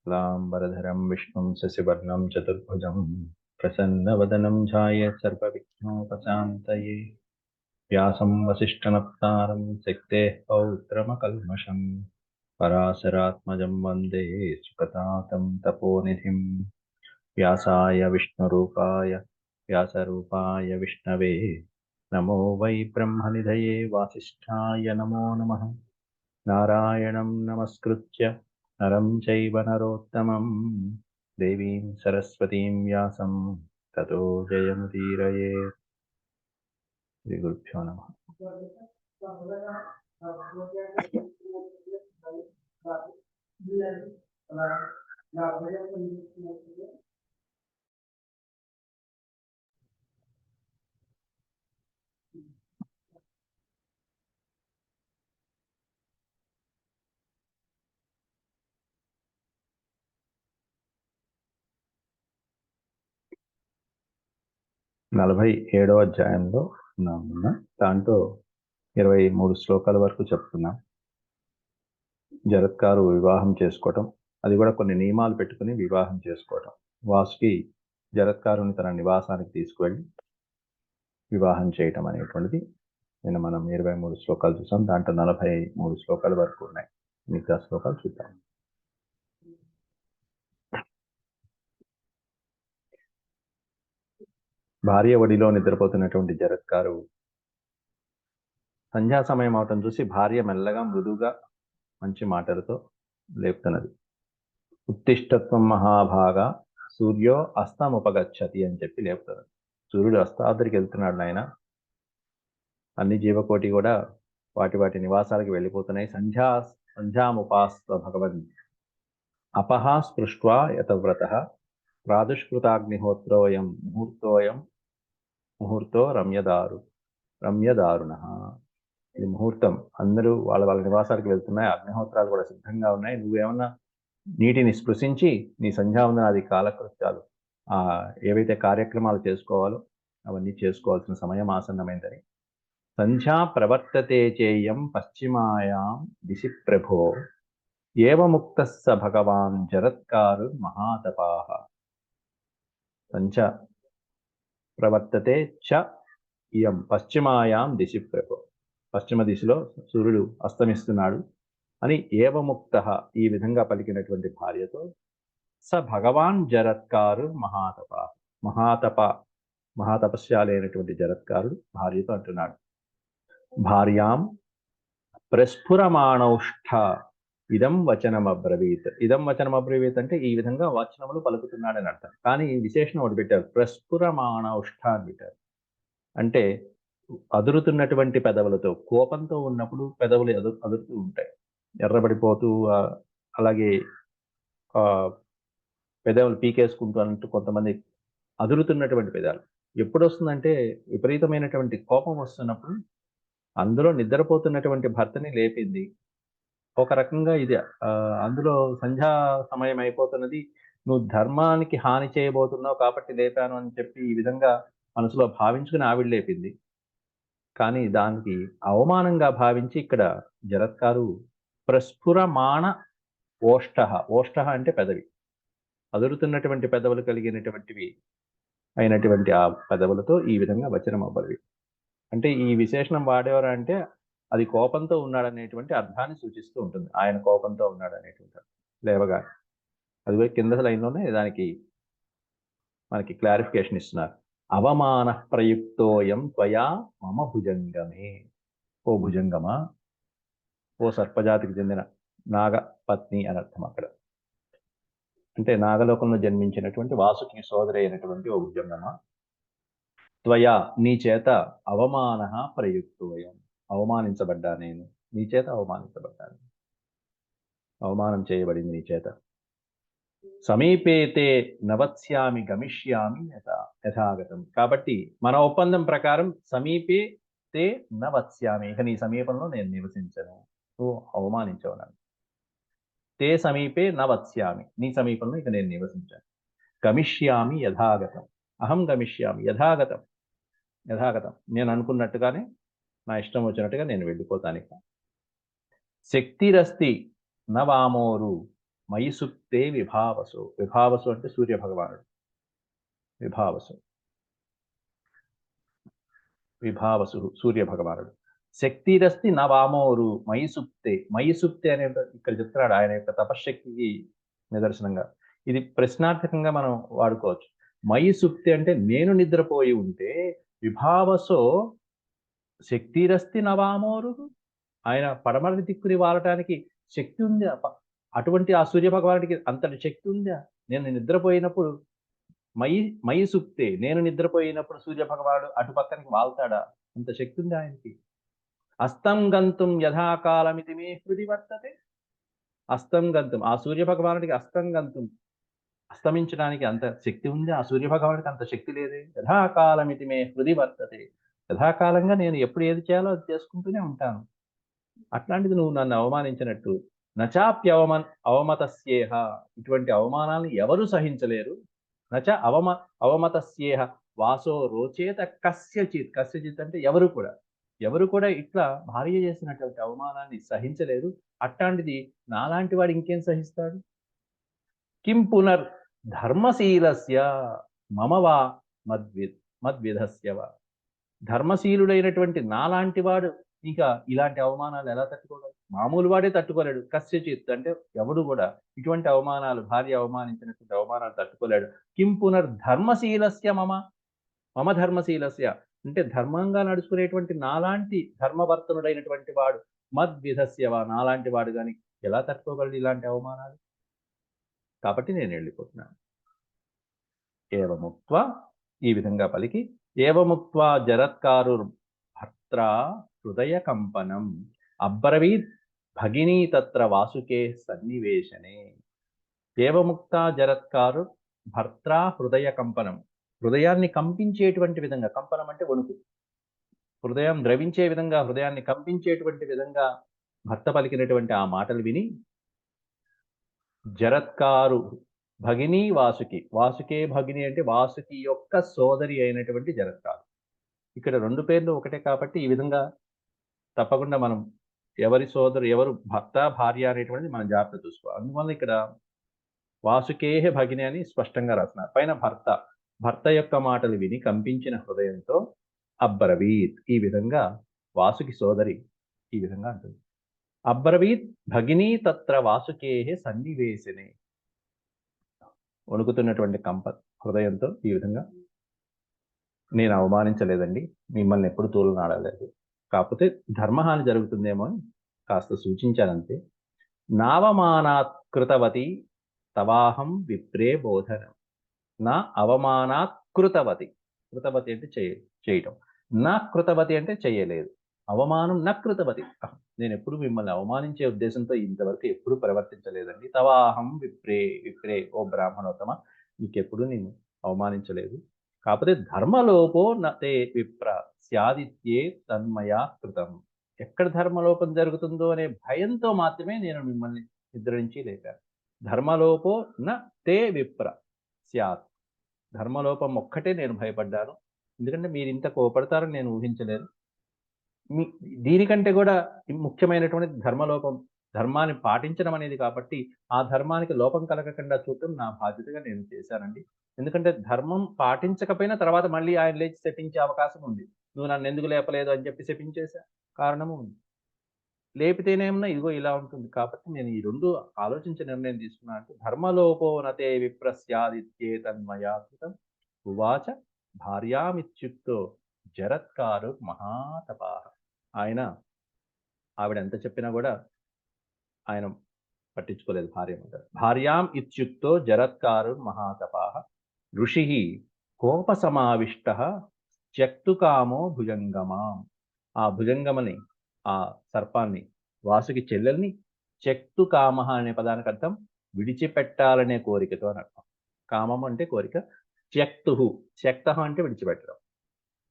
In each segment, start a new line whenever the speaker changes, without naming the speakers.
लाम्बरधरं विष्णुं शशिवर्णं चतुर्भुजं प्रसन्नवदनं ध्यायेत् सर्वविघ्नोपशान्तये व्यासं वसिष्ठनप्तारं शक्तेः पौत्रमकल्मषम् पराशरात्मजं वन्दे सुकतातं तपोनिधिं व्यासाय विष्णुरूपाय व्यासरूपाय विष्णवे नमो वै ब्रह्मनिधये वासिष्ठाय नमो नमः नारायणं नमस्कृत्य नरं चैव नरोत्तमं देवीं सरस्वतीं व्यासं ततो जयमुदीरये श्रीगुरुभ्यो नमः 47వ అధ్యాయంలో ఉన్నాము. దాంట్లో 23 శ్లోకాల వరకు చెప్తున్నాం. జరత్కారు వివాహం చేసుకోవటం, అది కూడా కొన్ని నియమాలు పెట్టుకుని వివాహం చేసుకోవటం. వాసుకి జరత్కారుని తన నివాసానికి తీసుకువెళ్ళి వివాహం చేయటం అనేటువంటిది నిన్న మనం 23 శ్లోకాలు చూసాం. దాంట్లో 43 శ్లోకాల వరకు ఉన్నాయి. మిగతా శ్లోకాలు చూద్దాం. భార్య ఒడిలో నిద్రపోతున్నటువంటి జరత్కారు సంధ్యా సమయం అవటం చూసి భార్య మెల్లగా మృదుగా మంచి మాటలతో లేపుతున్నది. ఉత్తిష్టత్వం మహాభాగా సూర్యో అస్తముపగచ్చతి అని చెప్పి లేపుతున్నది. సూర్యుడు అస్తాద్రికి వెళ్తున్నాడు నాయన. అన్ని జీవకోటి కూడా వాటి నివాసాలకు వెళ్ళిపోతున్నాయి. సంధ్యాముపాస్వ భగవన్ అపహా స్పృష్ట్వా యతవ్రత ప్రాదుష్కృతాగ్నిహోత్రోయం ముహూర్తో రమ్యదారుణ. ఇది ముహూర్తం. అందరూ వాళ్ళ నివాసాలకు వెళ్తున్నాయి. అగ్నిహోత్రాలు కూడా సిద్ధంగా ఉన్నాయి. నువ్వేమన్నా నీటిని స్పృశించి నీ సంధ్యావందనాది కాలకృత్యాలు ఏవైతే కార్యక్రమాలు చేసుకోవాలో అవన్నీ చేసుకోవాల్సిన సమయం ఆసన్నమైందని. సంధ్యా ప్రవర్తతే చేయం పశ్చిమాయాం దిశి ప్రభో ఏవముక్త స భగవాన్ జరత్కారు మహాతపాః. సంధ్య ప్రవర్తతే చ ఇయం పశ్చిమాయాం దిశి ప్రభో, పశ్చిమ దిశలో సూర్యుడు అస్తమిస్తున్నాడు అని ఏవముక్త ఈ విధంగా పలికినటువంటి భార్యతో స భగవాన్ జరత్కారు మహాతపస్యాలైనటువంటి జరత్కారుడు భార్యతో అంటున్నాడు. భార్యాం ప్రస్ఫురమాణౌష్ఠ ఇదం వచనం అబ్రవీత్ అంటే ఈ విధంగా వచనములు పలుకుతున్నాడని అర్థం. కానీ విశేషణం ఒకటి పెట్టారు, ప్రస్ఫురమాణౌష్ఠ అని పెట్టారు. అంటే అదురుతున్నటువంటి పెదవులతో, కోపంతో ఉన్నప్పుడు పెదవులు అదురుతూ ఉంటాయి, ఎర్రబడిపోతూ, అలాగే పెదవులు పీకేసుకుంటూ అన్నట్టు కొంతమంది అదురుతున్నటువంటి పెదాలు. ఎప్పుడు వస్తుందంటే విపరీతమైనటువంటి కోపం వస్తున్నప్పుడు అందులో నిద్రపోతున్నటువంటి భర్తని లేపింది. ఒక రకంగా ఇది అందులో సంధ్యా సమయం అయిపోతున్నది, నువ్వు ధర్మానికి హాని చేయబోతున్నావు కాబట్టి లేపాను అని చెప్పి ఈ విధంగా మనసులో భావించుకుని ఆవిడ లేపింది. కానీ దానికి అవమానంగా భావించి ఇక్కడ జరత్కారు ప్రస్ఫురమాణ ఓష్ఠ అంటే పెదవి, అదురుతున్నటువంటి పెదవులు కలిగినటువంటివి అయినటువంటి ఆ పెదవులతో ఈ విధంగా వచనం అవ్వవి. అంటే ఈ విశేషణం వాడేవారు అంటే అది కోపంతో ఉన్నాడనేటువంటి అర్థాన్ని సూచిస్తూ ఉంటుంది. ఆయన కోపంతో ఉన్నాడనేటువంటి లేవగా. అది కింద లైన్లోనే దానికి మనకి క్లారిఫికేషన్ ఇస్తున్నారు. అవమాన ప్రయుక్తోయం త్వయా మమ భుజంగమే. ఓ భుజంగమా, ఓ సర్పజాతికి చెందిన నాగ పత్ని అని అర్థం అక్కడ. అంటే నాగలోకంలో జన్మించినటువంటి వాసుకి సోదరి అయినటువంటి ఓ భుజంగమా, త్వయా నీ చేత అవమాన ప్రయుక్తోయం అవమానించబడ్డా నేను, నీ చేత అవమానించబడ్డాను, అవమానం చేయబడింది నీ చేత. సమీపేతే నవత్స్యామి గమిష్యామి యథాగతం. కాబట్టి మన ఒప్పందం ప్రకారం సమీపే తే నవత్స్యామి, ఇక నీ సమీపంలో నేను నివసించను, నువ్వు అవమానించవు నన్ను. తే సమీపే నవత్స్యామి, నీ సమీపంలో ఇక నేను నివసించాను. గమిష్యామి యథాగతం, అహం గమిష్యామి యథాగతం, నేను అనుకున్నట్టుగానే నా ఇష్టం వచ్చినట్టుగా నేను వెళ్ళిపోతాను. ఇక శక్తిరస్తి నవామోరు మయి సుప్తే విభావసు. విభావసు అంటే సూర్య భగవానుడు. విభావసు విభావసు సూర్య భగవానుడు. శక్తిరస్తి నా వామోరు మయి సుప్తే. మయి సుప్తే అనే ఇక్కడ చెప్తున్నాడు ఆయన యొక్క తపశ్శక్తికి నిదర్శనంగా. ఇది ప్రశ్నార్థకంగా మనం వాడుకోవచ్చు. మయి సుప్తే అంటే నేను నిద్రపోయి ఉంటే, విభావసో శక్తిరస్తి నవామోరు, ఆయన పడమర దిక్కుని వాలటానికి శక్తి ఉందా? అటువంటి ఆ సూర్య భగవానుడికి అంతటి శక్తి ఉందా? నేను నిద్రపోయినప్పుడు మయి మయి సుప్తే, నేను నిద్రపోయినప్పుడు సూర్య భగవానుడు అటు పక్కనికి వాళ్తాడా? అంత శక్తి ఉంది ఆయనకి. అస్తం గంతుం యథాకాలమితి మే హృది వర్తతే. అస్తం గంతుం, ఆ సూర్య భగవానుడికి అస్తం గంతుం, అస్తమించడానికి అంత శక్తి ఉంది. ఆ సూర్య భగవానుడికి అంత శక్తి లేదే. యథాకాలమితి మే హృది వర్తతే. యథాకాలంగా నేను ఎప్పుడు ఏది చేయాలో అది చేసుకుంటూనే ఉంటాను. అట్లాంటిది నువ్వు నన్ను అవమానించినట్టు, అవమతస్యేహ, ఇటువంటి అవమానాలను ఎవరు సహించలేరు. నచ అవమతస్యేహ వాసో రోచేత కస్యచిత్. కస్యచిత్ అంటే ఎవరు కూడా ఇట్లా భార్య చేసినటువంటి అవమానాన్ని సహించలేరు. అట్లాంటిది నాలాంటి వాడు ఇంకేం సహిస్తాడు? కిం పునర్ ధర్మశీలస్య మమ వా మద్విధస్య వా. ధర్మశీలుడైనటువంటి నాలాంటి వాడు ఇక ఇలాంటి అవమానాలు ఎలా తట్టుకోగలడు? మామూలు వాడే తట్టుకోలేడు. కస్యచిత్ అంటే ఎవడు కూడా ఇటువంటి అవమానాలు, భార్య అవమానించినటువంటి అవమానాలు తట్టుకోలేడు. కిం పునర్ ధర్మశీలస్య మమ ధర్మశీలస్య అంటే ధర్మంగా నడుచుకునేటువంటి నాలాంటి ధర్మవర్తనుడైనటువంటి వాడు మద్విధస్యవా, నాలాంటి వాడు గాని ఎలా తట్టుకోగలడు ఇలాంటి అవమానాలు? కాబట్టి నేను వెళ్ళిపోతున్నాను. ఏవముక్త్వా, ఈ విధంగా పలికి, ఏవముక్త్వా జరత్కారు భర్త్ర హృదయ కంపనం అబ్రవీత్ భగినీ తత్ర వాసుకే సన్నివేశనే. ఏవముక్త జరత్కారు భర్త్ర హృదయ కంపనం, హృదయాన్ని కంపించేటువంటి విధంగా, కంపనం అంటే వణుకు, హృదయం ద్రవించే విధంగా, హృదయాన్ని కంపించేటువంటి విధంగా భర్త పలికినటువంటి ఆ మాటలు విని, జరత్కారు భగిని వాసుకి, వాసుకే భగిని అంటే వాసుకి యొక్క సోదరి అయినటువంటి జరత్కారు. ఇక్కడ రెండు పేర్లు ఒకటే కాబట్టి ఈ విధంగా తప్పకుండా మనం ఎవరి సోదరు, ఎవరు భర్త భార్య అనేటువంటిది మనం జాగ్రత్త చూసుకోవాలి. అందువల్ల ఇక్కడ వాసుకేహ భగిని అని స్పష్టంగా రాస్తున్నారు. పైన భర్త యొక్క మాటలు విని కంపించిన హృదయంతో అబ్రవీత్, ఈ విధంగా వాసుకి సోదరి ఈ విధంగా అంటుంది. అబ్రవీత్ భగినీ తత్ర వాసుకేహే సన్నివేశనే. వణుకుతున్నటువంటి హృదయంతో ఈ విధంగా, నేను అవమానించలేదండి, మిమ్మల్ని ఎప్పుడు తూలనాడలేదు, కాకపోతే ధర్మహాని జరుగుతుందేమో అని కాస్త సూచించానంతే. నావమానాత్ కృతవతి తవాహం విప్రే బోధనం. నా అవమానాత్ కృతవతి, కృతవతి అంటే చేయటం, నా కృతవతి అంటే చేయలేదు, అవమానం న కృతవతి, నేను ఎప్పుడు మిమ్మల్ని అవమానించే ఉద్దేశంతో ఇంతవరకు ఎప్పుడు ప్రవర్తించలేదండి. తవాహం విప్రే ఓ బ్రాహ్మణోత్తమ, నీకెప్పుడు నేను అవమానించలేదు. కాకపోతే ధర్మలోపో నతే విప్ర స్యాదిత్యే తన్మయా కృతం. ఎక్కడ ధర్మలోపం జరుగుతుందో అనే భయంతో మాత్రమే నేను మిమ్మల్ని నిద్ర నుంచి లేపాను. ధర్మలోపో న తే విప్ర స్యాత్, ధర్మలోపం ఒక్కటే నేను భయపడ్డాను. ఎందుకంటే మీరు ఇంత కోపడతారని నేను ఊహించలేదు. దీనికంటే కూడా ముఖ్యమైనటువంటి ధర్మలోపం, ధర్మాన్ని పాటించడం అనేది కాబట్టి ఆ ధర్మానికి లోపం కలగకుండా చూడటం నా బాధ్యతగా నేను చేశానండి. ఎందుకంటే ధర్మం పాటించకపోయినా తర్వాత మళ్ళీ ఆయన లేచి శపించే అవకాశం ఉంది. నువ్వు నన్ను ఎందుకు లేపలేదు అని చెప్పి శపించేసా కారణము ఉంది. లేపితేనేమన్నా ఇదిగో ఇలా ఉంటుంది. కాబట్టి నేను ఈ రెండు ఆలోచించి నిర్ణయం తీసుకున్నా. అంటే ధర్మలోపో నతే విప్రస్యాదిత్యే తన్మయా కృతం ఉవాచ భార్యామిత్యుక్తో జరత్కారు మహాతపాహ. ఆవిడ ఎంత చెప్పినా కూడా ఆయన పట్టించుకోలేదు భార్య మాట. భార్యాం ఇత్యుక్తో జరత్కారు మహాతపాహ ఋషి కోప సమావిష్ట త్యక్తుకామో భుజంగమాం. ఆ భుజంగమని, ఆ సర్పాన్ని, వాసుకి చెల్లెల్ని, త్యక్తుకామ అనే పదానికి అర్థం విడిచిపెట్టాలనే కోరికతో అని అర్థం. కామం అంటే కోరిక, త్యక్త అంటే విడిచిపెట్టడం.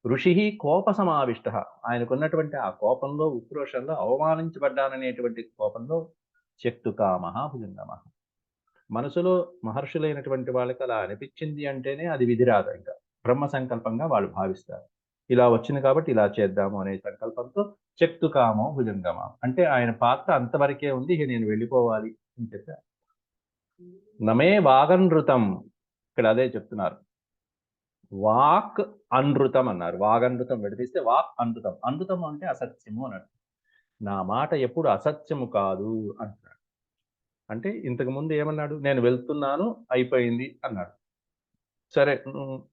ఋషి కోప సమావిష్ట, ఆయనకున్నటువంటి ఆ కోపంలో, ఉక్రోషంలో, అవమానించబడ్డాననేటువంటి కోపంలో త్యక్తుకామ భుజంగమ. మనసులో మహర్షులైనటువంటి వాళ్ళకి అలా అనిపించింది అంటేనే అది విధిరాదు, ఇంకా బ్రహ్మ సంకల్పంగా వాళ్ళు భావిస్తారు. ఇలా వచ్చింది కాబట్టి ఇలా చేద్దాము అనే సంకల్పంతో త్యక్తుకామో భుజంగమ అంటే ఆయన పాత్ర అంతవరకే ఉంది, ఇక నేను వెళ్ళిపోవాలి అని చెప్పారు. నమే వాగనృతం, ఇక్కడ అదే చెప్తున్నారు. వాక్ అనృతం అన్నారు. వాగనృతం విడదీస్తే వాక్ అనృతం. అనృతం అంటే అసత్యము అన్నాడు. నా మాట ఎప్పుడు అసత్యము కాదు అంటున్నాడు. అంటే ఇంతకు ముందు ఏమన్నాడు? నేను వెళ్తున్నాను, అయిపోయింది అన్నాడు. సరే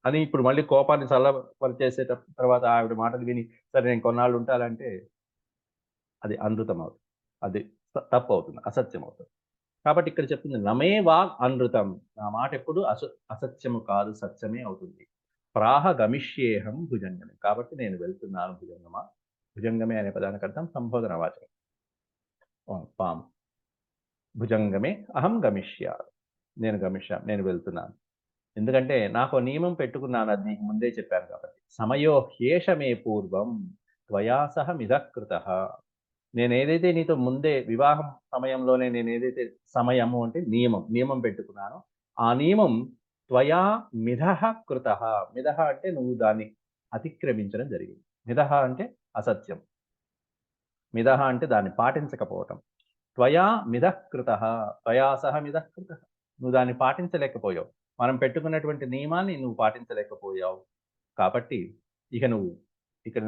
అని ఇప్పుడు మళ్ళీ కోపాన్ని చల్లబరిచేసే తర్వాత ఆవిడ మాటలు విని, సరే నేను కొన్నాళ్ళు ఉంటానంటే అది అనృతం అవుతుంది. అది తప్పవుతుంది. అసత్యం అవుతుంది. కాబట్టి ఇక్కడ చెప్తుంది నమే వాగ్ అనృతం. నా మాట ఎప్పుడు అసత్యము కాదు, సత్యమే అవుతుంది. ప్రాహ గమిష్యేహం భుజంగమే. కాబట్టి నేను వెళ్తున్నాను భుజంగమా. భుజంగమే అనే పదానికి అర్థం సంబోధన వాచకం. పాము. భుజంగమే అహం గమిష్యామి. నేను వెళ్తున్నాను. ఎందుకంటే నాకో నియమం పెట్టుకున్నాను. అది నీకు ముందే చెప్పాను కాబట్టి. సమయో హ్యేష మే పూర్వం త్వయా సహ మిథః కృతః. నేనేదైతే నీతో ముందే వివాహం సమయంలోనే నేనేదైతే సమయము అంటే నియమం పెట్టుకున్నానో, ఆ నియమం త్వయా మిథః కృతః. మిథః అంటే నువ్వు దాన్ని అతిక్రమించడం జరిగింది. మిథః అంటే అసత్యం. మిథః అంటే దాన్ని పాటించకపోవటం. త్వయా మిథః కృతః. త్వయా సహ మిథః కృతః. నువ్వు దాన్ని పాటించలేకపోయావు. మనం పెట్టుకున్నటువంటి నియమాన్ని నువ్వు పాటించలేకపోయావు. కాబట్టి ఇక నువ్వు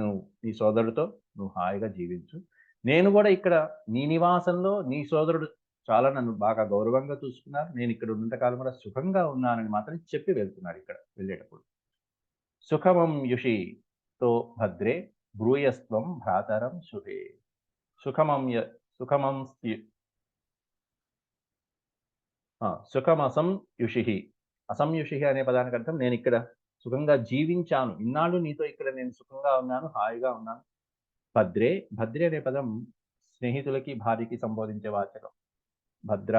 నువ్వు నీ సోదరుడితో నువ్వు హాయిగా జీవించు. నేను గూడా ఇక్కడ నీ నివాసంలో నీ సోదరుడు చాలా నన్ను బాగా గౌరవంగా చూసుకున్నారు. నేను ఇక్కడ ఉన్నంత కాలం కూడా సుఖంగా ఉన్నానని మాత్రం చెప్పి వెళ్తున్నాడు ఇక్కడ వెళ్ళేటప్పుడు. సుఖమం యుషితో భద్రే బ్రూయస్త్వం భ్రాతరం శుభే. సుఖమం య సుఖమం స్యు సుఖమసంయుషిః. అసంయుషిః అనే పదానికి అర్థం నేనిక్కడ సుఖంగా జీవించాను. ఇన్నాళ్ళు నీతో ఇక్కడ నేను సుఖంగా ఉన్నాను, హాయిగా ఉన్నాను. భద్రే, భద్రే అనే పదం స్నేహితులకి, భార్యకి సంబోధించే వాచకం. భద్ర,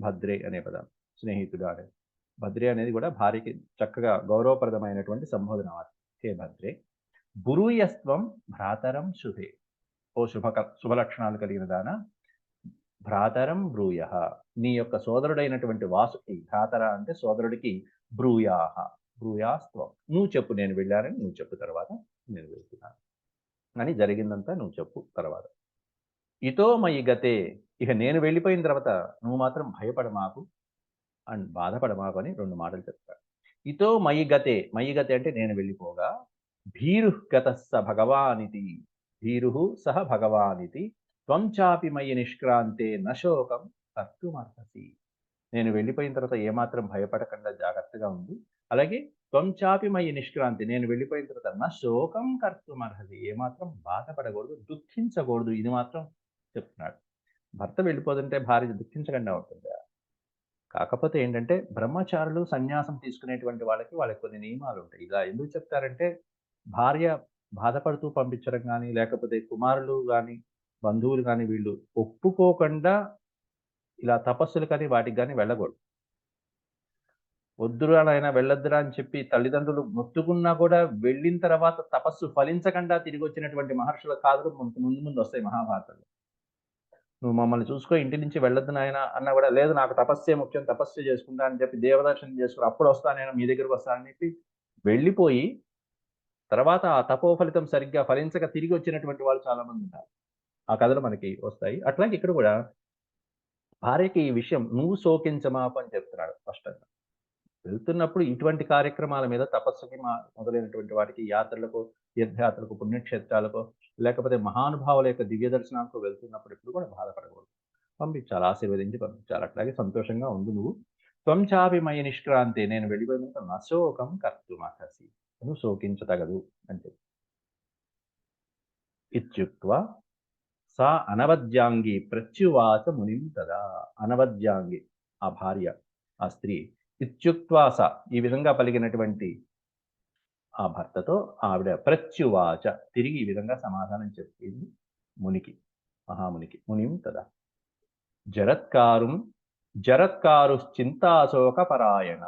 భద్రే అనే పదం స్నేహితుడు అనేది. భద్రే అనేది కూడా భార్యకి చక్కగా గౌరవప్రదమైనటువంటి సంబోధన వాచకం. హే భద్రే, భురూయస్త్వం భ్రాతరం శుభే. ఓ శుభ లక్షణాలు కలిగిన దాన, భ్రాతరం బ్రూయః. నీ యొక్క సోదరుడైనటువంటి వాసుకి, భ్రాతర అంటే సోదరుడికి, బ్రూయాః బ్రూయాస్త్వం. నువ్వు చెప్పు నేను వెళ్ళానని నువ్వు చెప్పు తర్వాత నేను వెళ్తున్నాను అని జరిగిందంతా నువ్వు చెప్పు తర్వాత. ఇతో మయి గతే. ఇక నేను వెళ్ళిపోయిన తర్వాత నువ్వు మాత్రం భయపడమాకు అండ్ బాధపడమాకు అని 2 మాటలు చెప్తాడు. ఇతో మయి గతే. మయి గతే అంటే నేను వెళ్ళిపోగా, భీరుః గతః స భగవానితి. భీరుః సహ భగవానితి. త్వం చాపి మయి నిష్క్రాంతే న శోకం కర్తుమర్హసి. నేను వెళ్ళిపోయిన తర్వాత ఏమాత్రం భయపడకుండా జాగ్రత్తగా ఉండు. అలాగే త్వం చాపి మయి నిష్క్రాంతి. నేను వెళ్ళిపోయిన తర్వాత న శోకం కర్తుమర్హసి. ఏమాత్రం బాధపడకూడదు, దుఃఖించకూడదు. ఇది మాత్రం చెప్తున్నాడు. భర్త వెళ్ళిపోతుంటే భార్య దుఃఖించకుండా ఉంటుందా? కాకపోతే ఏంటంటే బ్రహ్మచారులు సన్యాసం తీసుకునేటువంటి వాళ్ళకి కొన్ని నియమాలుంటాయి. ఇలా ఎందుకు చెప్తారంటే భార్య బాధపడుతూ పంపించడం గానీ, లేకపోతే కుమారులు గానీ, బంధువులు గానీ వీళ్ళు ఒప్పుకోకుండా ఇలా తపస్సులకని వాటికి గానీ వెళ్ళకూడదు. వద్దురా నాయనా వెళ్ళొద్దురా అని చెప్పి తల్లిదండ్రులు మొత్తుకున్నా కూడా వెళ్ళిన తర్వాత తపస్సు ఫలించకుండా తిరిగొచ్చినటువంటి మహర్షుల కథలు మనకు ముందు వస్తాయి మహాభారతంలో. నువ్వు మమ్మల్ని చూసుకో ఇంటి నుంచి వెళ్ళొద్దు నాయనా అన్నా కూడా, లేదు నాకు తపస్సే ముఖ్యం, తపస్సు చేసుకుంటా అని చెప్పి దేవదర్శనం చేసుకొని అప్పుడు వస్తా నేను మీ దగ్గరికి వస్తానని చెప్పి వెళ్ళిపోయి, తర్వాత ఆ తపో ఫలితం సరిగ్గా ఫలించక తిరిగి వచ్చినటువంటి వాళ్ళు చాలా మంది ఉంటారు. ఆ కథలు మనకి వస్తాయి. అట్లాగే ఇక్కడ కూడా భార్యకి ఈ విషయం నువ్వు శోకించమాకు అని చెప్తున్నాడు స్పష్టంగా. వెళ్తున్నప్పుడు ఇటువంటి కార్యక్రమాల మీద తపస్సుకి మొదలైనటువంటి వాటికి యాత్రలకు, తీర్థయాత్రలకు, పుణ్యక్షేత్రాలకు, లేకపోతే మహానుభావుల యొక్క దివ్య దర్శనాలకు వెళ్తున్నప్పుడు ఎప్పుడు కూడా బాధపడకూడదు. పంపించాలి, ఆశీర్వదించి పంపించాలి. అట్లాగే సంతోషంగా ఉండు నువ్వు. త్వం చాపి మయి నిష్క్రాంతే. నేను వెళ్ళిపోయిన తర్వాత నశోకం కర్తుమర్హసి. నువ్వు శోకించతగదు అని చెప్పి. ఇత్యుక్త్వా సా అనవద్యాంగి ప్రత్యువాచ మునిం తదా. అనవద్యాంగి ఆ భార్య, ఆ స్త్రీ, ఇత్యుక్త్వా స ఈ విధంగా పలికినటువంటి ఆ భర్తతో ఆవిడ ప్రత్యువాచ తిరిగి ఈ విధంగా సమాధానం చెప్పింది మునికి, మహామునికి. మునిం తదా. జరత్కారుం జరత్కారుశ్చింతాశోక పరాయణ.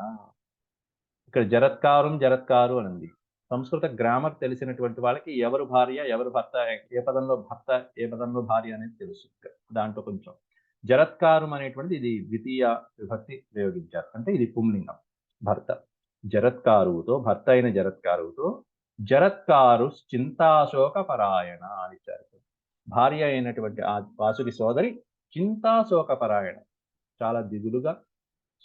ఇక్కడ జరత్కారు అని ఉంది. సంస్కృత గ్రామర్ తెలిసినటువంటి వాళ్ళకి ఎవరు భార్య, ఎవరు భర్త, ఏ పదంలో భర్త, ఏ పదంలో భార్య అనేది తెలుసు. దాంట్లో కొంచెం జరత్కారం అనేటువంటిది ఇది ద్వితీయ విభక్తి ప్రయోగించారు. అంటే ఇది పుంలింగం భర్త. జరత్కారువుతో, భర్త అయిన జరత్కారువుతో, జరత్కారు చింతాశోక పరాయణ అని ఇచ్చారు. భార్య అయినటువంటి ఆ వాసుకి సోదరి చింతాశోక పరాయణ, చాలా దిగులుగా,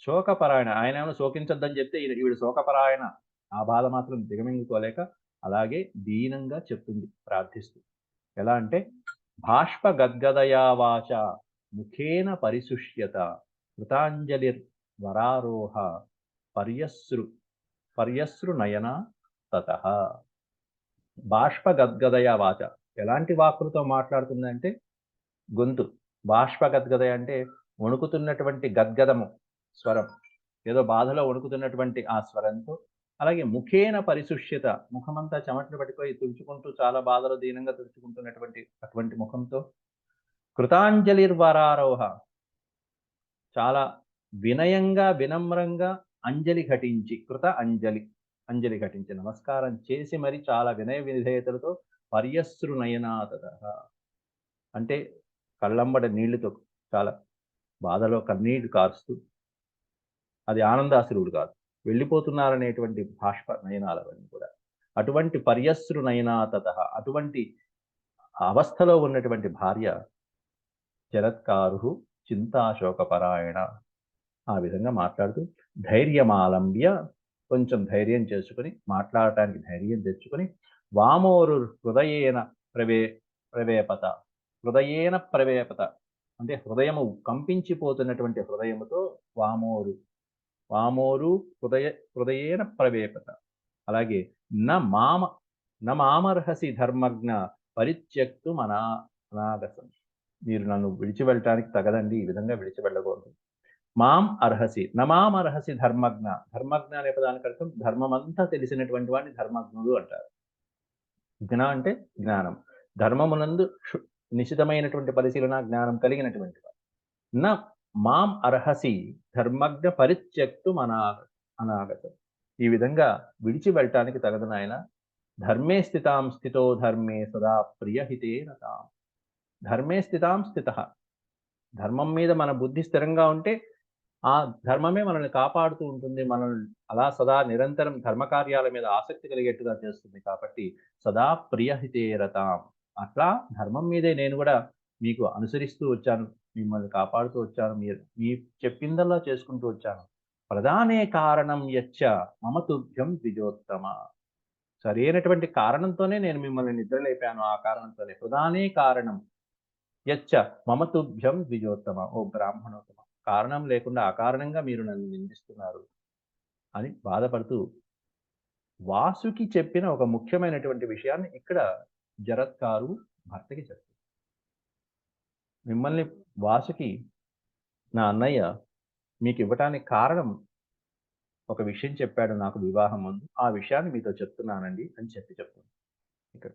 శోకపరాయణ, ఆయన ఏమైనా శోకించొద్దని చెప్తే ఈవిడ శోకపరాయణ. ఆ బాధ మాత్రం దిగమింగుకోలేక అలాగే దీనంగా చెప్తుంది ప్రార్థిస్తూ. ఎలా అంటే బాష్ప గద్గదయా వాచ ముఖేన పరిశుష్యత కృతాంజలిర్వరారోహ పర్యశ్రు పర్యశ్రు నయన తతః. బాష్ప గద్గదయా వాచ, ఎలాంటి వాక్కులతో మాట్లాడుతుందంటే గొంతు. బాష్ప గద్గదయ అంటే వణుకుతున్నటువంటి గద్గదము స్వరం, ఏదో బాధలో వణుకుతున్నటువంటి ఆ స్వరంతో. అలాగే ముఖేన పరిశుష్యత, ముఖమంతా చెమటలు పట్టిపోయి తుడుచుకుంటూ చాలా బాధలో దీనంగా తుడుచుకుంటున్నటువంటి అటువంటి ముఖంతో. కృతాంజలిర్వరారోహ, చాలా వినయంగా వినమ్రంగా అంజలి ఘటించి, కృత అంజలి, అంజలి ఘటించి నమస్కారం చేసి మరి చాలా వినయ విధేయతలతో పర్యశ్రు నయనాతత, అంటే కళ్ళంబడ నీళ్లతో చాలా బాధలో కన్నీళ్లు కారుస్తూ, అది ఆనందాశ్రువులు కాదు, వెళ్ళిపోతున్నారనేటువంటి బాష్ప నయనాలవన్నీ కూడా. అటువంటి పర్యశ్రు నయనాతత, అటువంటి అవస్థలో ఉన్నటువంటి భార్య జరత్కారు చింతాశోకపరాయణ. ఆ విధంగా మాట్లాడుతూ ధైర్యమాలంబ్య, కొంచెం ధైర్యం చేసుకుని, మాట్లాడటానికి ధైర్యం తెచ్చుకొని, వామోరు హృదయేన ప్రవేపత, హృదయేన ప్రవేపత అంటే హృదయము కంపించిపోతున్నటువంటి హృదయముతో, వామోరు వామోరు హృదయేన ప్రవేపత. అలాగే న మామర్హసి ధర్మజ్ఞ పరిత్యక్తు అనాగసం, మీరు నన్ను విడిచి వెళ్ళటానికి తగదండి, ఈ విధంగా విడిచి వెళ్ళకూడదు. మాం అర్హసి నమాం అర్హసి ధర్మజ్ఞ, ధర్మజ్ఞ అనే పదానికి అర్థం ధర్మమంతా తెలిసినటువంటి వాడిని ధర్మజ్ఞుడు అంటారు. జ్ఞ అంటే జ్ఞానం, ధర్మమునందు నిశితమైనటువంటి పరిశీలన జ్ఞానం కలిగినటువంటి వాడు. నా మాం అర్హసి ధర్మజ్ఞ పరిత్యక్తు అనాగతం, ఈ విధంగా విడిచి వెళ్ళటానికి తగదు నాయన. ధర్మే స్థితాం స్థితో ధర్మే సదా ప్రియహితే నతాం, ధర్మే స్థితాం స్థిత, ధర్మం మీద మన బుద్ధి స్థిరంగా ఉంటే ఆ ధర్మమే మనల్ని కాపాడుతూ ఉంటుంది, మనల్ని అలా సదా నిరంతరం ధర్మకార్యాల మీద ఆసక్తి కలిగేట్టుగా చేస్తుంది. కాబట్టి సదా ప్రియహితే రతాం, అట్లా ధర్మం మీదే నేను కూడా మీకు అనుసరిస్తూ వచ్చాను, మిమ్మల్ని కాపాడుతూ వచ్చాను, మీ చెప్పిందల్లా చేసుకుంటూ వచ్చాను. ప్రధానే కారణం యచ్చ మమ తుభ్యం ద్విజోత్తమ, సరైనటువంటి కారణంతోనే నేను మిమ్మల్ని నిద్రలేపాను, ఆ కారణంతోనే. ప్రధానే కారణం యచ్చ మమ తుభ్యం ద్విజోత్తమ, ఓ బ్రాహ్మణోత్తమ, కారణం లేకుండా అకారణంగా మీరు నన్ను నిందిస్తున్నారు అని బాధపడుతూ వాసుకి చెప్పిన ఒక ముఖ్యమైనటువంటి విషయాన్ని ఇక్కడ జరత్కారు భర్తకి చెప్తారు. మిమ్మల్ని వాసుకి నా అన్నయ్య మీకు ఇవ్వటానికి కారణం ఒక విషయం చెప్పాడు నాకు వివాహం ముందు, ఆ విషయాన్ని మీతో చెప్తున్నానండి అని చెప్తుంది ఇక్కడ.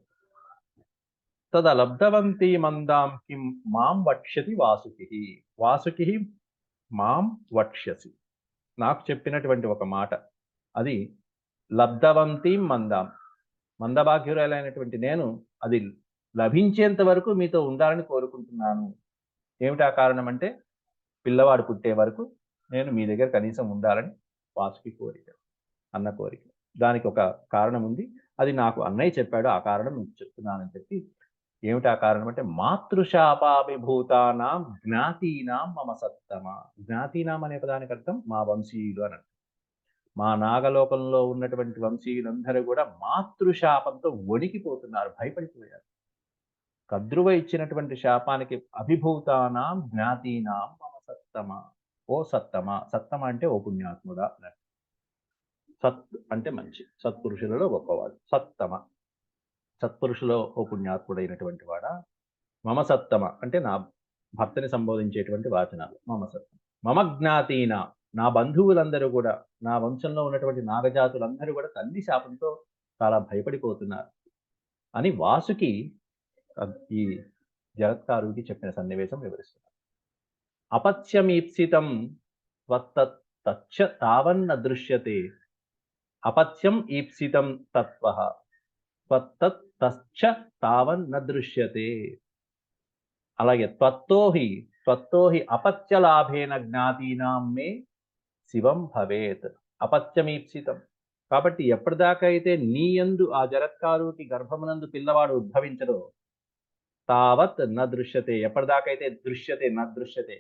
తదలబ్ధవంతి మందాం కిం మాం వక్ష్యతి వాసుకి, వాసుకి మాం వక్ష్యసి, నాకు చెప్పినటువంటి ఒక మాట అది లబ్ధవంతి మందాం, మందభాగ్యురాలైనటువంటి నేను అది లభించేంత వరకు మీతో ఉండాలని కోరుకుంటున్నాను. ఏమిటా కారణం అంటే పిల్లవాడు పుట్టే వరకు నేను మీ దగ్గర కనీసం ఉండాలని వాసుకి కోరిక, అన్న కోరిక. దానికి ఒక కారణం ఉంది, అది నాకు అన్నయ్య చెప్పాడు, ఆ కారణం మీకు చెప్తున్నానని చెప్పి. ఏమిటా కారణం అంటే మాతృశాపాభిభూతానాం జ్ఞాతీనాం మమ సత్తమ, జ్ఞాతీనాం అనే పదానికి అర్థం మా వంశీయులు అని అర్థం. మా నాగలోకంలో ఉన్నటువంటి వంశీయులందరూ కూడా మాతృశాపంతో వణికిపోతున్నారు, భయపడిపోయారు. కద్రువ ఇచ్చినటువంటి శాపానికి అభిభూతానాం జ్ఞాతీనాం మమ సత్తమ, ఓ సత్తమ, సత్తమ అంటే ఓ పుణ్యాత్ముడా, సత్ అంటే మంచి, సత్పురుషులలో గొప్పవాడు, సత్తమ, సత్పురుషులో ఓ పుణ్యాత్ముడైనటువంటి వాడా. మమ సత్తమ అంటే నా భర్తని సంబోధించేటువంటి వాచనాలు. మమ సత్తమ మమ జ్ఞాతీన, నా బంధువులందరూ కూడా, నా వంశంలో ఉన్నటువంటి నాగజాతులందరూ కూడా తల్లి శాపంతో చాలా భయపడిపోతున్నారు అని వాసుకి ఈ జరత్కారుడికి చెప్పిన సన్నివేశం వివరిస్తున్నారు. అపత్యమీప్సితం తచ్చ తావన్న దృశ్యతే, అపత్యం ఈప్సితం తత్వః తచ్చ తావన్న దృశ్యతే. అలాగే త్వత్తోహి అపత్యలాభేన జ్ఞాతీనాం మే శివం భవేత్, అపత్యమీప్సితం, కాబట్టి ఎప్పటిదాకా అయితే నీ యందు ఆ జరత్కారుకి గర్భమునందు పిల్లవాడు ఉద్భవించదో, తావత్ న దృశ్యతే, ఎప్పటిదాకైతే దృశ్యతే న దృశ్యతే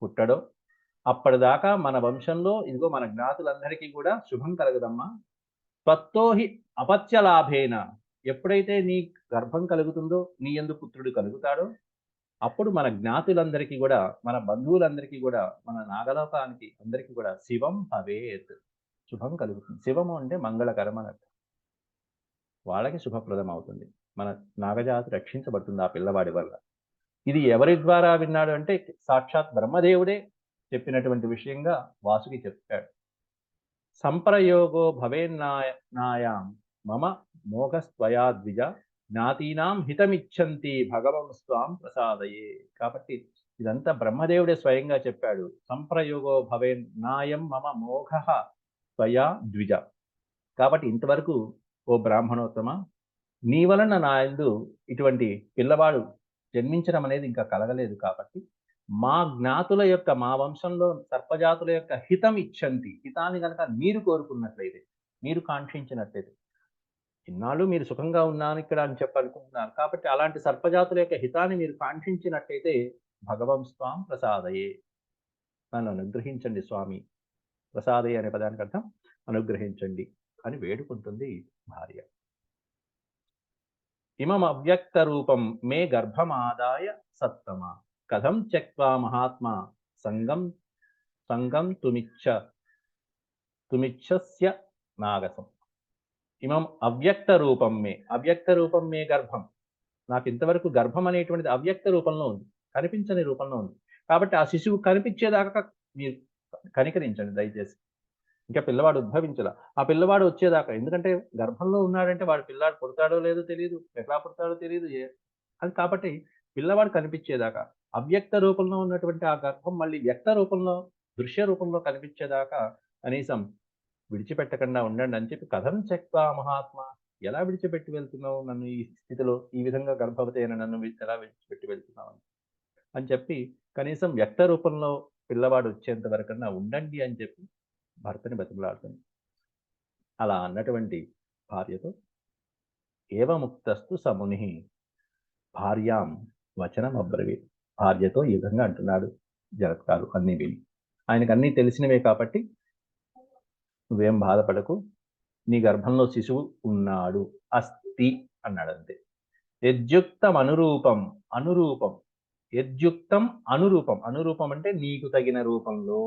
పుట్టడో, అప్పటిదాకా మన వంశంలో ఇదిగో మన జ్ఞాతులందరికీ కూడా శుభం కలగదమ్మా. త్వత్తోహి అపత్యలాభేన, ఎప్పుడైతే నీ గర్భం కలుగుతుందో, నీ యందు పుత్రుడు కలుగుతాడో, అప్పుడు మన జ్ఞాతులందరికీ కూడా, మన బంధువులందరికీ కూడా, మన నాగలోకానికి అందరికీ కూడా శివం భవేత్, శుభం కలుగుతుంది. శివము అంటే మంగళకరం అని అర్థం. వాళ్ళకి శుభప్రదం అవుతుంది. మన నాగజాతి రక్షించబడుతుంది ఆ పిల్లవాడి వల్ల. ఇది ఎవరి ద్వారా విన్నాడు అంటే సాక్షాత్ బ్రహ్మదేవుడే చెప్పినటువంటి విషయంగా వాసుకి చెప్పాడు. సంప్రయోగో భవేన్నాయాం మమ మోఘస్త్వయా ద్విజ జ్ఞాతీనాం హితమిచ్చంతి భగవం స్వాం ప్రసాదయే. కాబట్టి ఇదంతా బ్రహ్మదేవుడే స్వయంగా చెప్పాడు. సంప్రయోగో భవేన్నాయం మమ మోఘ త్వయా ద్విజ. కాబట్టి ఇంతవరకు ఓ బ్రాహ్మణోత్తమ, నీ వలన నా యందు ఇటువంటి పిల్లవాడు జన్మించడం అనేది ఇంకా కలగలేదు. కాబట్టి మా జ్ఞాతుల యొక్క, మా వంశంలో సర్పజాతుల యొక్క హితం ఇచ్చంతి, హితాన్ని కనుక మీరు కోరుకున్నట్లయితే, మీరు కాంక్షించినట్లయితే, ఇన్నాళ్ళు మీరు సుఖంగా ఉన్నాను ఇక్కడ అని చెప్పనుకుంటున్నారు కాబట్టి అలాంటి సర్పజాతుల యొక్క హితాన్ని మీరు కాంక్షించినట్లయితే భగవం స్వాం ప్రసాదయే, నన్ను అనుగ్రహించండి స్వామి. ప్రసాదయ్య అనే పదానికి అర్థం అనుగ్రహించండి అని వేడుకుంటుంది భార్య. ఇమం అవ్యక్త రూపం మే గర్భమాదాయ సత్తమ కథం త్యక్వా మహాత్మా సంగం సంగం తుమిచ్చస్య నాగసం. ఇమం అవ్యక్త రూపం మే, అవ్యక్త రూపం మే గర్భం, నాకు ఇంతవరకు గర్భం అనేటువంటిది అవ్యక్త రూపంలో ఉంది, కనిపించని రూపంలో ఉంది. కాబట్టి ఆ శిశువు కనిపించేదాకా మీరు కనికరించండి దయచేసి. ఇంకా పిల్లవాడు ఉద్భవించాల, ఆ పిల్లవాడు వచ్చేదాకా. ఎందుకంటే గర్భంలో ఉన్నాడంటే వాడు పిల్లాడు పుడతాడో లేదో తెలియదు, ఎట్లా పుడతాడో తెలియదు, అది కాబట్టి పిల్లవాడు కనిపించేదాకా, అవ్యక్త రూపంలో ఉన్నటువంటి ఆ గర్భం మళ్ళీ వ్యక్త రూపంలో, దృశ్య రూపంలో కనిపించేదాకా కనీసం విడిచిపెట్టకుండా ఉండండి అని చెప్పి, కథం త్యక్వా మహాత్మ, ఎలా విడిచిపెట్టి వెళ్తున్నావు నన్ను ఈ స్థితిలో, ఈ విధంగా గర్భవతి అయిన నన్ను ఎలా విడిచిపెట్టి వెళ్తున్నావు అని చెప్పి, కనీసం వ్యక్త రూపంలో పిల్లవాడు వచ్చేంత వరకన్నా ఉండండి అని చెప్పి భర్తని బతిమలాడుతుంది. అలా అన్నటువంటి భార్యతో ఏవముక్తస్తు సముని భార్యాం వచనం అబ్రవీత్, భార్యతో ఈ విధంగా అంటున్నాడు జరత్కారు అన్నీ విని. ఆయనకు అన్నీ తెలిసినవే కాబట్టి నువ్వేం బాధపడకు, నీ గర్భంలో శిశువు ఉన్నాడు, అస్తి అన్నాడు అంతే. యద్యుక్తం అనురూపం, అనురూపం, యద్యుక్తం అనురూపం, అనురూపం అంటే నీకు తగిన రూపంలో,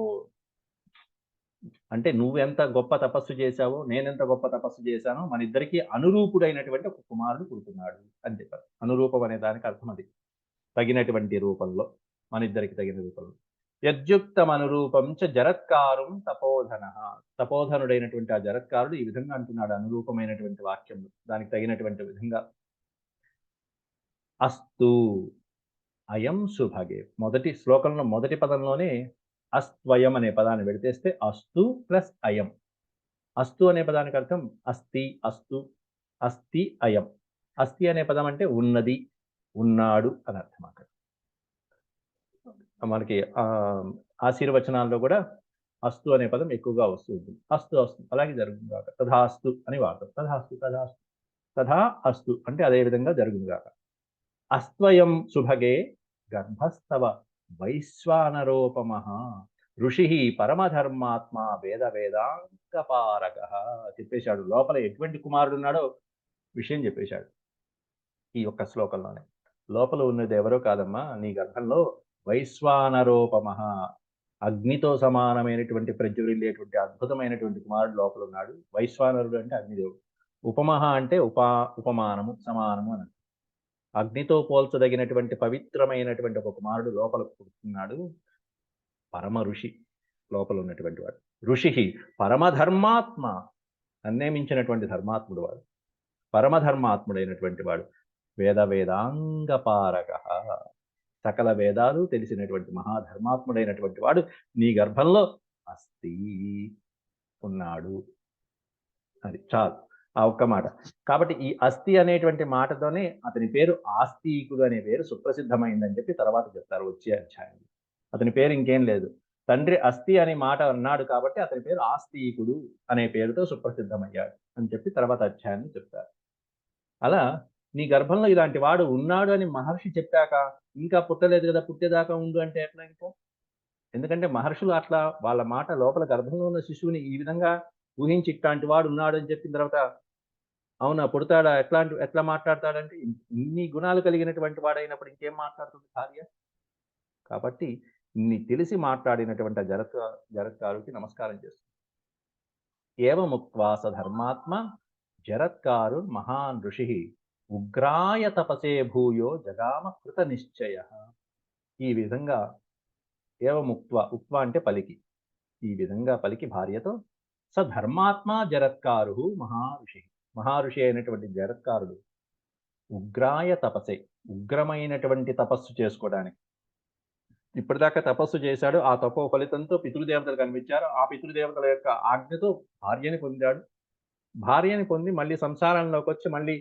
అంటే నువ్వెంత గొప్ప తపస్సు చేశావో, నేనెంత గొప్ప తపస్సు చేశానో, మన ఇద్దరికి అనురూపుడైనటువంటి ఒక కుమారుడు పుడుతున్నాడు అని చెప్పారు. అనురూపం అనే దానికి అర్థం అది, తగినటువంటి రూపంలో, మన ఇద్దరికి తగిన రూపంలో. యద్యుక్తం అనురూపం చ జరత్కారం తపోధన, తపోధనుడైనటువంటి ఆ జరత్కారుడు ఈ విధంగా అంటున్నాడు అనురూపమైనటువంటి వాక్యం, దానికి తగినటువంటి విధంగా. అస్తు అయం సుభగే, మొదటి శ్లోకంలో మొదటి పదంలోనే అస్త్వయం అనే పదాన్ని పెడితేస్తే అస్తు ప్లస్ అయం. అస్తు అనే పదానికి అర్థం అస్తి, అస్తు, అస్తి, అయం. అస్తి అనే పదం అంటే ఉన్నది, ఉన్నాడు అని అర్థం. అక్కడ మనకి ఆశీర్వచనాల్లో కూడా అస్తు అనే పదం ఎక్కువగా వస్తుంది. అస్తు అస్తు అలాగే జరుగుతుంది కాక, తథాస్తు అని వాడతాం. తథాస్తు తథాస్తు, తథా అస్తు అంటే అదే విధంగా జరుగుతుంది కాక. అస్త్వయం సుభగే గర్భస్తవ వైశ్వానరోపమ ఋషి పరమధర్మాత్మ వేద వేదాంగపారక చెప్పేశాడు. లోపల ఎటువంటి కుమారుడు ఉన్నాడో విషయం చెప్పేశాడు ఈ యొక్క శ్లోకంలోనే. లోపల ఉన్నది ఎవరో కాదమ్మా, నీ గర్భంలో వైశ్వానరోపమ, అగ్నితో సమానమైనటువంటి ప్రజ్వరిల్లేటువంటి అద్భుతమైనటువంటి కుమారుడు లోపల ఉన్నాడు. వైశ్వానరుడు అంటే అగ్నిదేవుడు, ఉపమహ అంటే ఉపమానము, సమానము అని. అగ్నితో పోల్చదగినటువంటి పవిత్రమైనటువంటి ఒక కుమారుడు లోపల పుడుతున్నాడు. పరమ ఋషి లోపల ఉన్నటువంటి వాడు. ఋషి పరమధర్మాత్మ, నన్నే మించినటువంటి ధర్మాత్ముడు వాడు, పరమధర్మాత్ముడైనటువంటి వాడు. వేద వేదాంగపారక, సకల వేదాలు తెలిసినటువంటి మహాధర్మాత్ముడైనటువంటి వాడు నీ గర్భంలో అస్తి, ఉన్నాడు. అది చాలు, ఆ ఒక్క మాట. కాబట్టి ఈ అస్థి అనేటువంటి మాటతోనే అతని పేరు ఆస్తికుడు అనే పేరు సుప్రసిద్ధమైందని చెప్పి తర్వాత చెప్తారు వచ్చే అధ్యాయం. అతని పేరు ఇంకేం లేదు, తండ్రి అస్థి అనే మాట అన్నాడు కాబట్టి అతని పేరు ఆస్తికుడు అనే పేరుతో సుప్రసిద్ధమయ్యాడు అని చెప్పి తర్వాత అధ్యాయాన్ని చెప్తారు. అలా నీ గర్భంలో ఇలాంటి వాడు ఉన్నాడు అని మహర్షి చెప్పాక ఇంకా పుట్టలేదు కదా, పుట్టేదాకా ఉండు అంటే ఎట్లా? ఇంకా ఎందుకంటే మహర్షులు అట్లా వాళ్ళ మాట లోపల గర్భంలో ఉన్న శిశువుని ఈ విధంగా ఊహించి ఇట్లాంటి వాడు ఉన్నాడు అని చెప్పిన తర్వాత, అవునా పుడతాడా? ఎట్లా మాట్లాడతాడంటే ఇన్ని గుణాలు కలిగినటువంటి వాడైనప్పుడు ఇంకేం మాట్లాడుతుంది భార్య? కాబట్టి ఇన్ని తెలిసి మాట్లాడినటువంటి ఆ జరత్కారుడికి నమస్కారం చేస్తుంది. ఏవముక్త్వా స ధర్మాత్మ జరత్కారుర్మహాన్ ఋషిః ఉగ్రాయ తపసే భూయో జగామ కృత నిశ్చయః. ఈ విధంగా ఉక్త్వా అంటే పలికి, ఈ విధంగా పలికి భార్యతో స ధర్మాత్మ జరత్కారుః మహాఋషి, మహాఋషి అయినటువంటి జరత్కారుడు ఉగ్రాయ తపసే, ఉగ్రమైనటువంటి తపస్సు చేసుకోవడానికి ఇప్పటిదాకా తపస్సు చేశాడు. ఆ తపో ఫలితంతో పితృదేవతలు కనిపించారు. ఆ పితృదేవతల యొక్క ఆజ్ఞతో భార్యని పొందాడు. భార్యని పొంది మళ్ళీ సంసారంలోకొచ్చి మళ్ళీ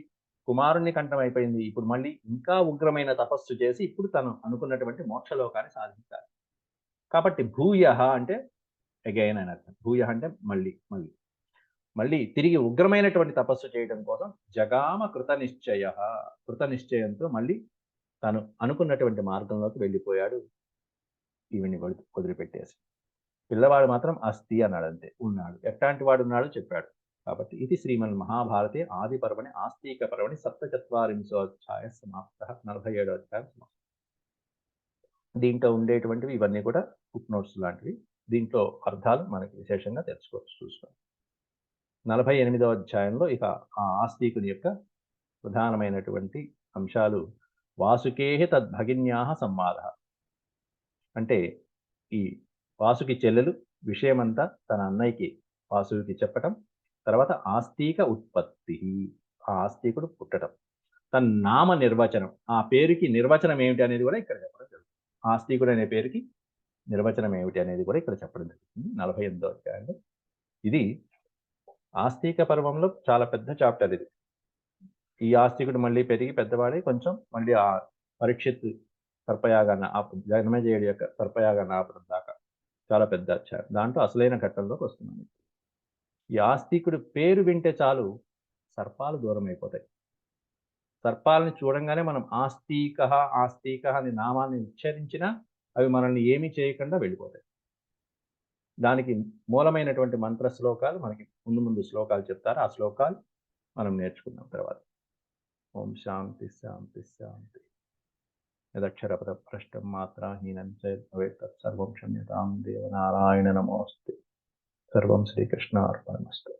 కుమారుణ్ణి కంఠం అయిపోయింది. ఇప్పుడు మళ్ళీ ఇంకా ఉగ్రమైన తపస్సు చేసి ఇప్పుడు తను అనుకున్నటువంటి మోక్షలోకాన్ని సాధించాలి. కాబట్టి భూయః అంటే అగైన్ అని అర్థం. భూయః అంటే మళ్ళీ, మళ్ళీ. మళ్ళీ తిరిగి ఉగ్రమైనటువంటి తపస్సు చేయడం కోసం జగామ కృత నిశ్చయః. కృత నిశ్చయంతో మళ్ళీ తను అనుకున్నటువంటి మార్గంలోకి వెళ్ళిపోయాడు. ఈవిడ్ని వదిలిపెట్టేసి. పిల్లవాడు మాత్రం అస్తి అన్నాడంతే. ఉన్నాడు. ఎట్లాంటి వాడున్నాడో చెప్పాడు. కాబట్టి ఇది శ్రీమన్మహాభారతే ఆదిపర్వణి ఆస్తిక పర్వణి సప్తచత్వారింశోऽధ్యాయः సమాప్తः. 47వ అధ్యాయం సమాప్తం. దీంట్లో ఉండేటువంటివి ఇవన్నీ కూడా ఫుట్ నోట్స్ లాంటివి. దీంట్లో అర్థాలు మనకి విశేషంగా తెలుసుకోవచ్చు, చూసుకోండి. 48వ అధ్యాయంలో ఇక ఆ ఆస్తికుని యొక్క ప్రధానమైనటువంటి అంశాలు వాసుకేహి తద్భగిన్యాః సంవాదః. అంటే ఈ వాసుకి చెల్లెలు విషయమంతా తన అన్నయ్యకి వాసుకి చెప్పటం. తర్వాత ఆస్తిక ఉత్పత్తి, ఆ ఆస్తికుడు పుట్టడం. తన నామ నిర్వచనం, ఆ పేరుకి నిర్వచనం ఏమిటి అనేది కూడా ఇక్కడ చెప్పడం జరుగుతుంది. ఆస్తికుడు అనే పేరుకి నిర్వచనం ఏమిటి అనేది కూడా ఇక్కడ చెప్పడం జరుగుతుంది 48వ అధ్యాయంలో. ఇది ఆస్తిక పర్వంలో చాలా పెద్ద చాప్టర్ ఇది. ఈ ఆస్తికుడు మళ్ళీ పెరిగి పెద్దవాడై కొంచెం మళ్ళీ ఆ పరీక్షిత్ సర్పయాగాన్ని జనమేజయుడి యొక్క సర్పయాగాన్ని ఆపడం దాకా చాలా పెద్ద అధ్యాయం. దాంట్లో అసలైన ఘట్టంలోకి వస్తున్నాం. ఈ ఆస్తికుడి పేరు వింటే చాలు సర్పాలు దూరం అయిపోతాయి. సర్పాలని చూడంగానే మనం ఆస్తికః ఆస్తికః అని నామాన్ని ఉచ్చరించినా అవి మనల్ని ఏమీ చేయకుండా వెళ్ళిపోతాయి. దానికి మూలమైనటువంటి మంత్ర శ్లోకాలు మనకి ముందు శ్లోకాలు చెప్తారు. ఆ శ్లోకాలు మనం నేర్చుకుందాం తర్వాత. ఓం శాంతి శాంతి శాంతి. యదక్షరపదభ్రష్టం మాత్రాహీనం చేత్ భవేత్ తత్సర్వం క్షమ్యతాం దేవనారాయణ నమోऽస్తు. సర్వం శ్రీకృష్ణార్పణమస్తు.